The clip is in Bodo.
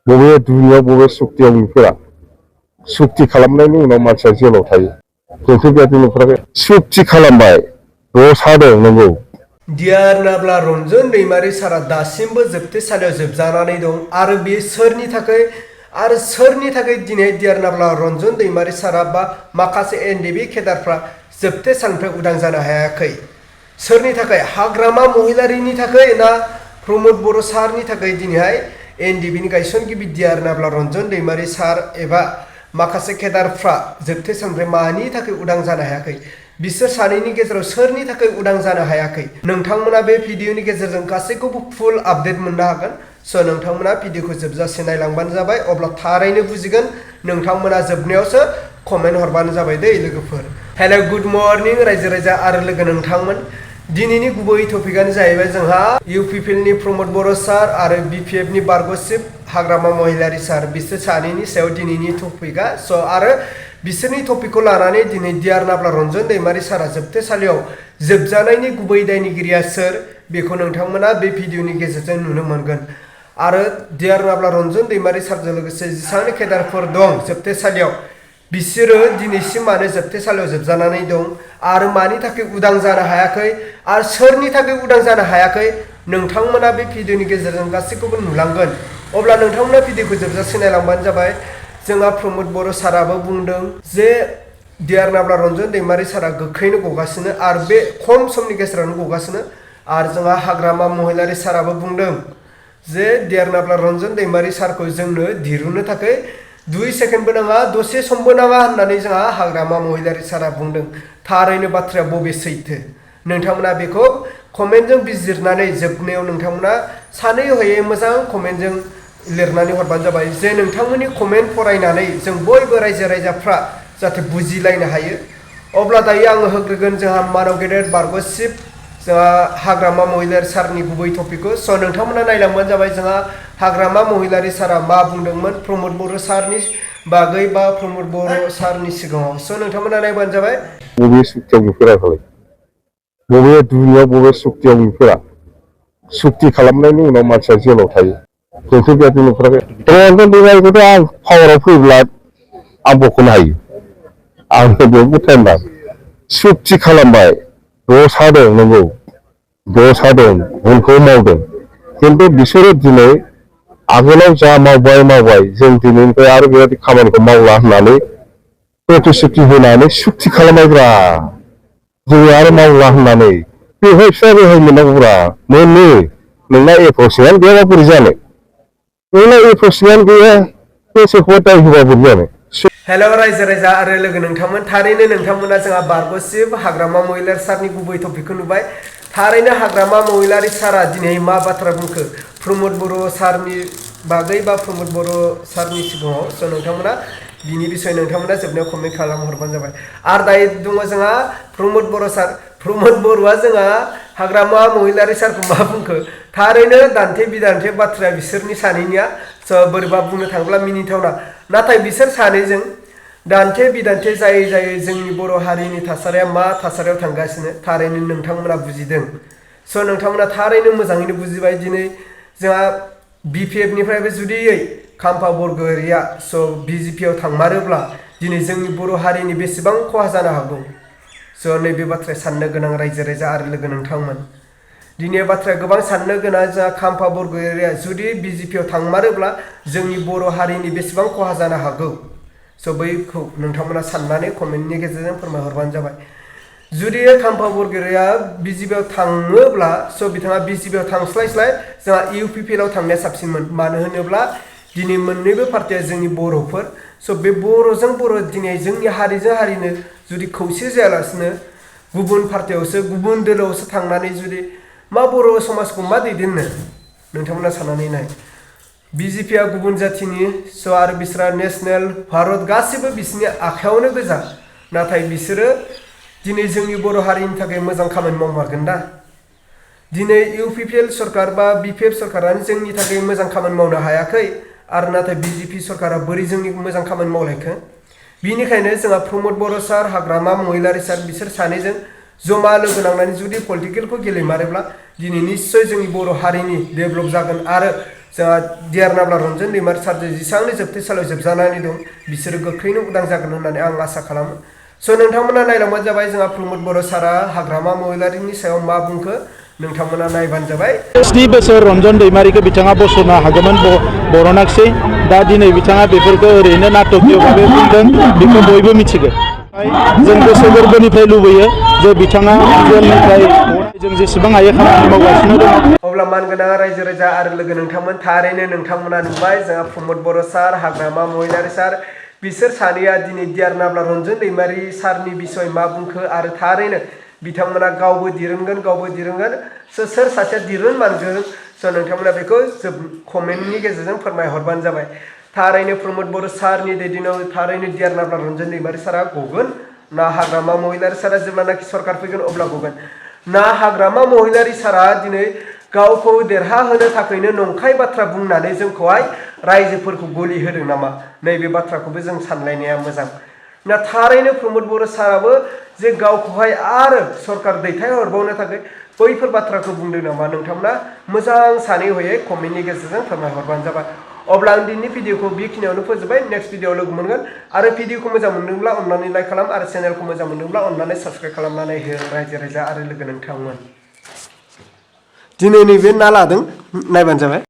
बबे दुनियाव बबे सुक्तियाव नुफेरा सुक्ति खालामनायनि उनाव मानसिया जेलाव थायो जोंथ' बेबायदि नुफेराखै सुक्ति खालामबाय रस हादों नंगौ Dr.Nabla Ronjon Daimarya सारा दासिमबो जोबथेसालियाव जोबजानानै दं आरो बे सोरनि थाखाय दिनै Dr.Nabla Ronjon Daimarya सारा बा माखासे एनडिबि केडारफ्रा जोबथेसालिनिफ्राय उदां जानो हायाखै सोरनि थाखाय हाग्रामा महिलारिनि थाखाय ना प्रमोद बर' सारनि थाखाय दिनैहाय एनडिबिनि गायसनगिरि Dr.Nabla Ronjon Daimarya सार एबा माखासे केडारफ्रा जोबथेसालिनिफ्राय मानि थाखाय उदां जानो हायाखै बिसोर सानैनि गेजेराव सोरनि थाखाय उदां जानो हायाखै नोंथांमोना बे भिडिअनि गेजेरजों गासैखौबो फुल आपडेट मोननो हागोन स' नोंथांमोना भिडिअखौ जोबजासे नायलांबानो जाबाय अब्ला थारैनो बुजिगोन नोंथांमोना जोबनायावसो कमेन्ट हरबानो जाबाय दै लोगोफोर हेलो गुड मर्निं रायजो राजा आरो लोगो नोंथांमोन दिनैनि गुबै टपिकआनो जाहैबाय जोंहा इउपिपिएलनि प्रमोद बर' सार आरो बिपिएफनि बारग'सिब हाग्रामा महिलारि सार बिसोर सानैनि सायाव दिनैनि टपिकआ स' आरो बिसोरनि टपिकखौ लानानै दिनै Dr.Nabla Ronjon Daimarya सारा जोबथेसालियाव जोबजानायनि गुबै दायनिगिरिया सोर बेखौ नोंथांमोना बे भिडिअनि गेजेरजों नुनो मोनगोन आरो Dr.Nabla Ronjon Daimarya सारजों लोगोसे जेसेबां केडारफोर दं जोबथेसालियाव बिसोरो दिनैसिम मानो जोबथेसालियाव जोबजानानै दं आरो मानि थाखाय उदां जानो हायाखै आरो सोरनि थाखाय उदां जानो हायाखै नोंथांमोना बे भिडिअनि गेजेरजों गासैखौबो नुलांगोन अब्ला नोंथांमोना भिडिअखौ जोबजासे नायलांबानो जाबाय जोंहा प्रमोद बर' साराबो बुंदों जे Dr.Nabla Ronjon Daimarya सारा गोख्रैनो गगासिनो आरो बे खम समनि गेजेरावनो गगासिनो आरो जोंहा हाग्रामा महिलारि साराबो बुंदों जे Dr.Nabla Ronjon Daimarya सारखौ जोंनो दिरुननो थाखाय 2 सेकेन्डबो नाङा दसे समबो नाङा होननानै जोंहा हाग्रामा महिलारि सारा बुंदों थारैनो बाथ्राया बबे सैथो नोंथांमोना बेखौ कमेन्टजों बिजिरनानै जोबनायाव नोंथांमोना सानै हयै मोजां कमेन्टजों लिरनानै हरबानो जाबाय जे नोंथांमोननि कमेन्ट फरायनानै जों बयबो रायजो राजाफ्रा जाहाथे बुजिलायनो हायो अब्ला दायो आङो होग्रोगोन जोंहा मानव गेदेर बारग'सिब जोंहा हाग्रामा महिलारि सारनि गुबै टपिकखौ स' नोंथांमोना नायलांबानो जाबाय जोंहा हाग्रामा महिलारि सारा मा बुंदोंमोन प्रमोद बर' सारनि बागै बा प्रमोद बर' सारनि सिगाङाव स' नोंथांमोना नायबानो जाबाय बबे सुक्तियाव नुफेराखै बबे दुनियाव बबे सुक्तियाव नुफेरा सुक्ति खालामनायनि उनाव मानसिया जेलाव थायो जोंथ' बेबायदि नुफेराखै रन्जन दैमारिखौथ' आं पावाराव फैब्ला आं बख'नो हायो आंनो बेयावबो टाइम दं सुक्ति खालामबाय रस हादों नंगौ रस हादों भुलखौ मावदों खिन्थु बिसोरो दिनै आगोलाव जा मावबाय जों दिनैनिफ्राय आरो बेबायदि खामानिखौ मावला होननानै प्रतिश्रुति होनानै सुक्ति खालामबायब्रा जोङो आरो मावला होननानै बेवहाय फिसा रेहाय मोननांगौब्रा मोनो नोंना एप्रसिङानो गैयाबा बोरै जानो नोंना एप्रसिङानो गैया बेसेखौबा दाय होबा बोरै जानो हेलो रायजो राजा आरो लोगो नोंथांमोन थारैनो नोंथांमोना जोंहा बारग'सिब हाग्रामा महिलारि सारनि गुबै टपिकखौ नुबाय थारैनो हाग्रामा महिलारि सारा दिनै मा बाथ्रा बुंखो प्रमोद बर' सारनि बागै बा प्रमोद बर' सारनि सिगाङाव स' नोंथांमोना बिनि बिसय नोंथांमोना जोबनायाव कमेन्ट खालामहरबानो जाबाय आरो दायो दङ जोंहा प्रमोद बर' सार प्रमोद बर'आ जोंहा हाग्रामा महिलारि सारखौ मा बुंखो थारैनो दान्थे बिदान्थे बाथ्राया बिसोरनि सानैनिया स' बोरैबा बुंनो थाङोब्ला मिनिथावना नाथाय बिसोर सानैजों दान्थे बिदान्थे जायै जोंनि बर' हारिनि थासारिया मा थासारियाव थांगासिनो थारैनो नोंथांमोना बुजिदों स' नोंथांमोना थारैनो मोजाङैनो बुजिबाय दिनै जोंहा बिपिएफनिफ्रायबो जुदियै खाम्फा बरग'यारिया स' बिजेपिआव थांमारोब्ला दिनै जोंनि बर' हारिनि बेसेबां खहा जानो हागौ स' नैबे बाथ्राया साननो गोनां रायजो राजा आरो लोगो नोंथांमोन दिनै बाथ्राया गोबां साननो गोनां जोंहा खाम्फा बरग'यारिया जुदि बिजेपिआव थांमारोब्ला जोंनि बर' हारिनि बेसेबां खहा जानो हागौ स' बैखौ नोंथांमोना साननानै कमेन्टनि गेजेरजों फोरमायहरबानो जाबाय जुदि खाम्फा बरग'यारिया बिजेपिआव थाङोब्ला स' बिथाङा बिजेपिआव थांस्लायस्लाय जोंहा इउपिपिएलआव थांनाया साबसिनमोन मानो होनोब्ला दिनै मोननैबो पार्टिया जोंनि बर'फोर स' बे बर'जों बर' दिनै जोंनि हारिजों हारिनो जुदि खौसे जायालासिनो गुबुन पार्टियावसो गुबुन दोलोआवसो थांनानै जुदि मा बर' समाजखौ मा दैदेननो नोंथांमोना साननानै नाय बिजेपिआ गुबुन जाथिनि स' आरो बिसोरा नेसनेल भारत गासिबो बिसोरनि आखायावनो गोजा नाथाय बिसोरो दिनै जोंनि बर' हारिनि थाखाय मोजां खामानि मावमारगोन दा दिनै इउपिपिएल सरकार बा बिपिएफ सरकारानो जोंनि थाखाय मोजां खामानि मावनो हायाखै आरो नाथाय बिजेपि सरकारा बोरै जोंनि मोजां खामानि मावलायखो बिनिखायनो जोंहा प्रमोद बर' सार हाग्रामा महिलारि सार बिसोर सानैजों जमा लोगो नांनानै जुदि पलिटिकेलखौ गेलेमारोब्ला दिनै निस्सय जोंनि बर' हारिनि डेभेलप जागोन आरो जोंहा दियारनाब्ला रन्जन दैमारि सारजों जेसेबांनो जोबथेसालियाव जोबजानानै दं बिसोरो गोख्रैनो उदां जागोन होननानै आं आसा खालामो। स' नोंथांमोना नायलांबानो जाबाय जोंहा प्रमद बर' सारा हाग्रामा महिलारिनि सायाव मा बुंखो नोंथांमोना नायबानो जाबाय। 7 बोसोर रन्जन दैमारिखौ बिथाङा बस'नो हागौमोन बरनाखिसै दा दिनै बिथाङा बेफोरखौ ओरैनो नाटकीय भाबै बुंदों बेखौ बयबो मिथिगौ। जों गोसो गोरबोनिफ्राय लुबैयो जे बिथाङा जेलनिफ्राय जों जेसेबां हायो खामानि मावगासिनो दङ। अब्ला मानगोनां रायजो राजा आरो लोगो नोंथांमोन थारैनो नोंथांमोना नुबाय जोंहा प्रमद बर' सार हाग्रामा महिलारि सार बिसोर सानैया दिनै दियारनाब्ला रन्जन दैमारि सारनि बिसय मा बुंखो आरो थारैनो बिथांमोना गावबो दिरुनगोन सोर सासेया दिरुन मानगोन स' नोंथांमोना बेखौ कमेन्टनि गेजेरजों फोरमायहरबानो जाबाय। थारैनो प्रमद बर' सारनि दैदेननायाव थारैनो दियारनाब्ला रन्जन दैमारि सारा गगोन ना हाग्रामा महिलारि सारा जेब्लानाखि सरकार फैगोन अब्ला गगोन ना हाग्रामा महिलारि सारा दिनै गावखौ देरहाहोनो थाखायनो नंखाय बाथ्रा बुंनानै जोंखौहाय रायजोफोरखौ गलि होदों नामा नैबे बाथ्राखौबो जों सानलायनाया मोजां। ना थारैनो प्रमद बर' साराबो जे गावखौहाय आरो सरकार दैथायहरबावनो थाखाय बैफोर बाथ्राखौ बुंदों नामा नोंथांमोना मोजां सानै हयै कमेन्टनि गेजेरजों फोरमायहरबानो जाबाय। अब्ला आं दिनैनि भिडिअखौ बेखिनियावनो फोजोबबाय। नेक्स्ट भिडिअआव लोगो मोनगोन आरो भिडिअखौ मोजां मोनदोंब्ला अननानै लाइक खालाम आरो चेनेलखौ मोजां मोनदोंब्ला अननानै साबस्क्राइब खालामनानै हो रायजो राजा आरो लोगो नोंथांमोन। दिनै नैबे ना लादों नायबानो जाबाय।